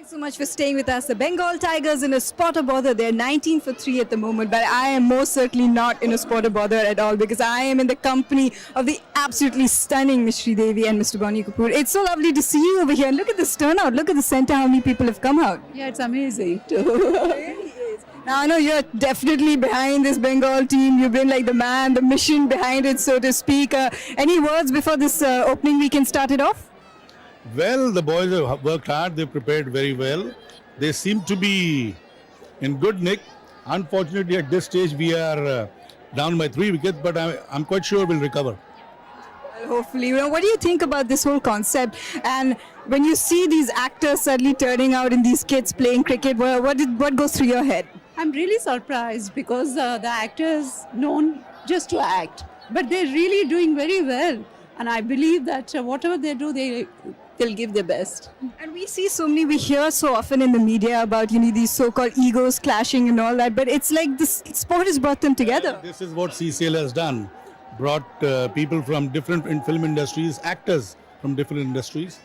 Thanks so much for staying with us. The Bengal Tigers in a spot of bother. They're 19 for 3 at the moment, but I am most certainly not in a spot of bother at all because I am in the company of the absolutely stunning Ms. Devi and Mr. Bonnie Kapoor. It's so lovely to see you over here. And look at this turnout. Look at the center, how many people have come out. Yeah, it's amazing too. Now, I know you're definitely behind this Bengal team. You've been like the man, the mission behind it, so to speak. Any words before this opening weekend started off? Well, the boys have worked hard. They prepared very well. They seem to be in good nick. Unfortunately, at this stage, we are down by 3 wickets, but I'm quite sure we'll recover. Well, hopefully. What do you think about this whole concept? And when you see these actors suddenly turning out in these kids playing cricket, what goes through your head? I'm really surprised because the actors known just to act, but they're really doing very well. And I believe that whatever they do, they'll give their best. And we hear so often in the media about these so-called egos clashing and all that, but it's like this sport has brought them together. This is what CCL has done. Brought people from different film industries, actors from different industries,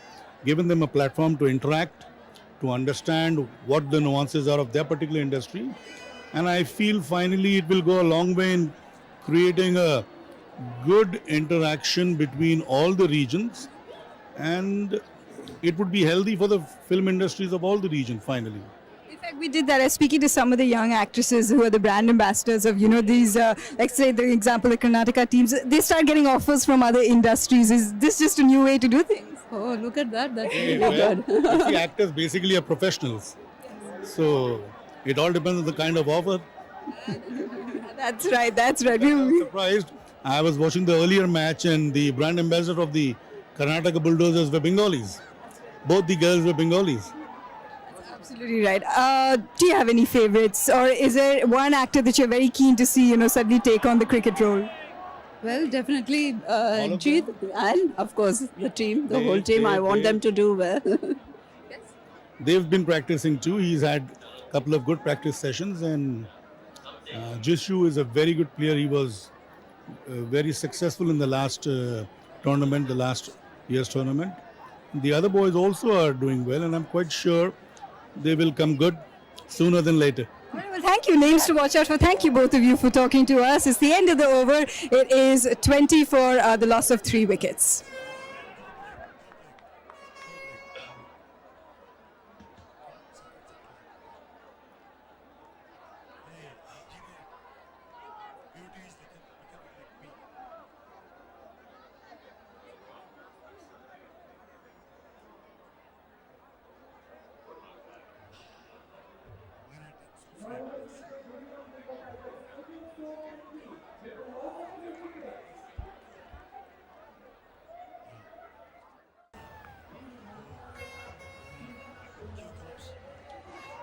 given them a platform to interact, to understand what the nuances are of their particular industry. And I feel finally it will go a long way in creating a good interaction between all the regions, and it would be healthy for the film industries of all the region finally. In fact, we did that. I was speaking to some of the young actresses who are the brand ambassadors of, these, like say, the example, the Karnataka teams. They start getting offers from other industries. Is this just a new way to do things? Oh, look at that. That's really Well, good. the actors basically are professionals. So it all depends on the kind of offer. That's right. That's right. I'm surprised. I was watching the earlier match and the brand ambassador of the Karnataka Bulldozers were Bengalis. Both the girls were Bengalis. Absolutely right. Do you have any favorites, or is there one actor that you're very keen to see, suddenly take on the cricket role? Well, definitely of Jeet and of course the team, the whole team. I want them to do well. They've been practicing too. He's had a couple of good practice sessions, and Jishu is a very good player. He was very successful in the last tournament, the last year's tournament. The other boys also are doing well, and I'm quite sure they will come good sooner than later. Well, thank you. Names to watch out for. Thank you, both of you, for talking to us. It's the end of the over. It is 20 for the loss of 3 wickets.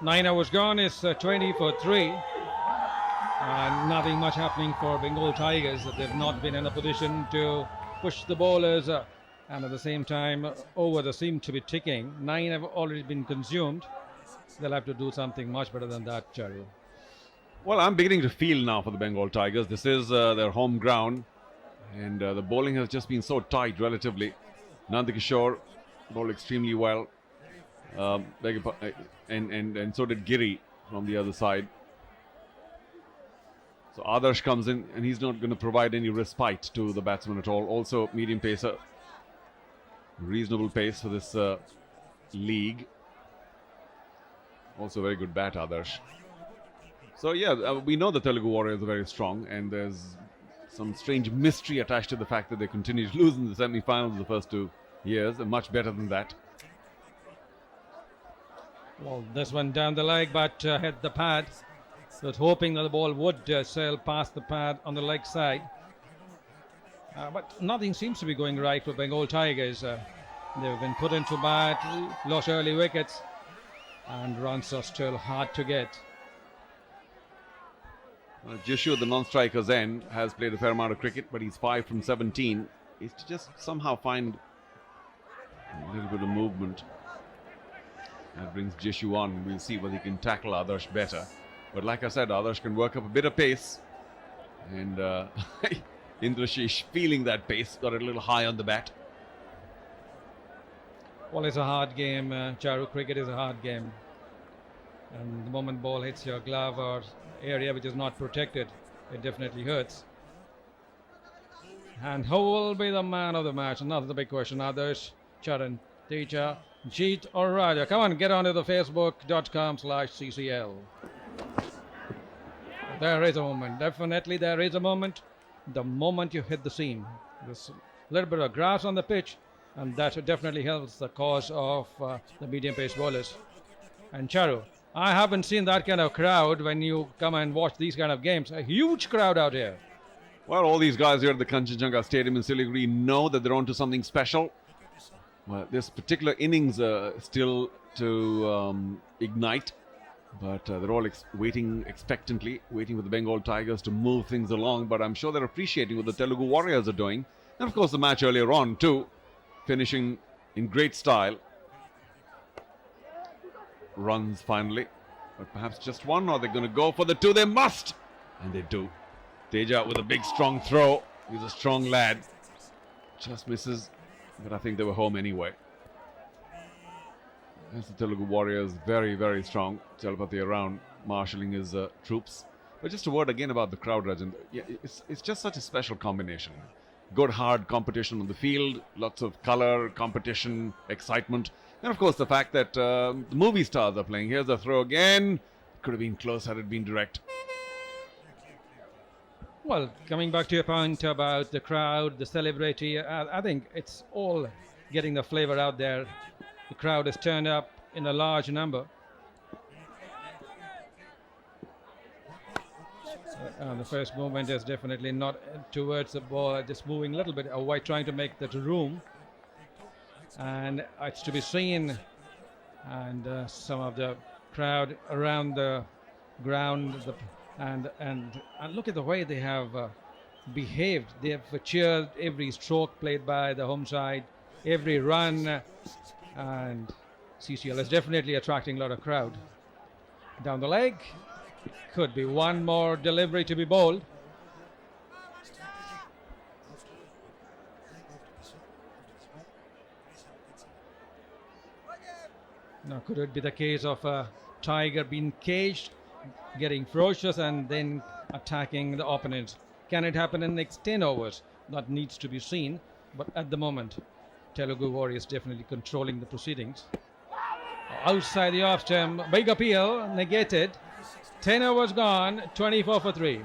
Nine hours gone. It's 20 for 3. Nothing much happening for Bengal Tigers. They've not been in a position to push the bowlers. And at the same time, overs seem to be ticking. 9 have already been consumed. They'll have to do something much better than that, Charu. Well, I'm beginning to feel now for the Bengal Tigers. This is their home ground. And the bowling has just been so tight relatively. Nandakishore bowled extremely well. And so did Giri from the other side. So Adarsh comes in and he's not going to provide any respite to the batsman at all. Also medium pacer. Reasonable pace for this league. Also very good bat, Adarsh. So yeah, we know the Telugu Warriors are very strong, and there's some strange mystery attached to the fact that they continue to lose in the semi-finals the first 2 years, and much better than that. Well, this one down the leg, but hit the pad. So it's hoping that the ball would sail past the pad on the leg side. But nothing seems to be going right for Bengal Tigers. They've been put into bat, lost early wickets, and runs are still hard to get. Jishu at the non-striker's end has played a fair amount of cricket, but he's 5 from 17. He's to just somehow find a little bit of movement. That brings Jishu on. We'll see whether he can tackle Adarsh better. But like I said, Adarsh can work up a bit of pace. And Indrashish feeling that pace, got it a little high on the bat. Well, it's a hard game. Charu, cricket is a hard game. And the moment ball hits your glove or area which is not protected, it definitely hurts. And who will be the man of the match? And that's the big question. Adarsh, Charan, Teja, Jeet or Raja? Come on, get onto the facebook.com/CCL. There is a moment. Definitely there is a moment. The moment you hit the seam. There's a little bit of grass on the pitch, and that definitely helps the cause of the medium pace bowlers. And Charu, I haven't seen that kind of crowd when you come and watch these kind of games. A huge crowd out here. Well, all these guys here at the Kanchenjunga Stadium in Siliguri know that they're on to something special. Well, this particular innings still to ignite, but they're all waiting expectantly, waiting for the Bengal Tigers to move things along. But I'm sure they're appreciating what the Telugu Warriors are doing. And of course, the match earlier on too, finishing in great style. Runs finally, but perhaps just one, or they're going to go for the two. They must, and they do. Teja with a big strong throw. He's a strong lad. Just misses, but I think they were home anyway. There's the Telugu Warriors, very, very strong. Chalapati around, marshalling his troops. But just a word again about the crowd, Rajan. Yeah, it's just such a special combination. Good, hard competition on the field, lots of color, competition, excitement. And of course, the fact that the movie stars are playing. Here's the throw again. Could have been close had it been direct. Well, coming back to your point about the crowd, the celebrity, I think it's all getting the flavor out there. The crowd has turned up in a large number. The first movement is definitely not towards the ball, just moving a little bit away, trying to make that room. And it's to be seen. And some of the crowd around the ground, and look at the way they have behaved. They have cheered every stroke played by the home side, every run, and CCL is definitely attracting a lot of crowd. Down the leg, could be one more delivery to be bowled. Now, could it be the case of a Tiger being caged, getting ferocious, and then attacking the opponent? Can it happen in the next 10 overs? That needs to be seen. But at the moment, Telugu Warriors definitely controlling the proceedings. Outside the off stump, big appeal, negated. 10 overs gone, 24 for 3.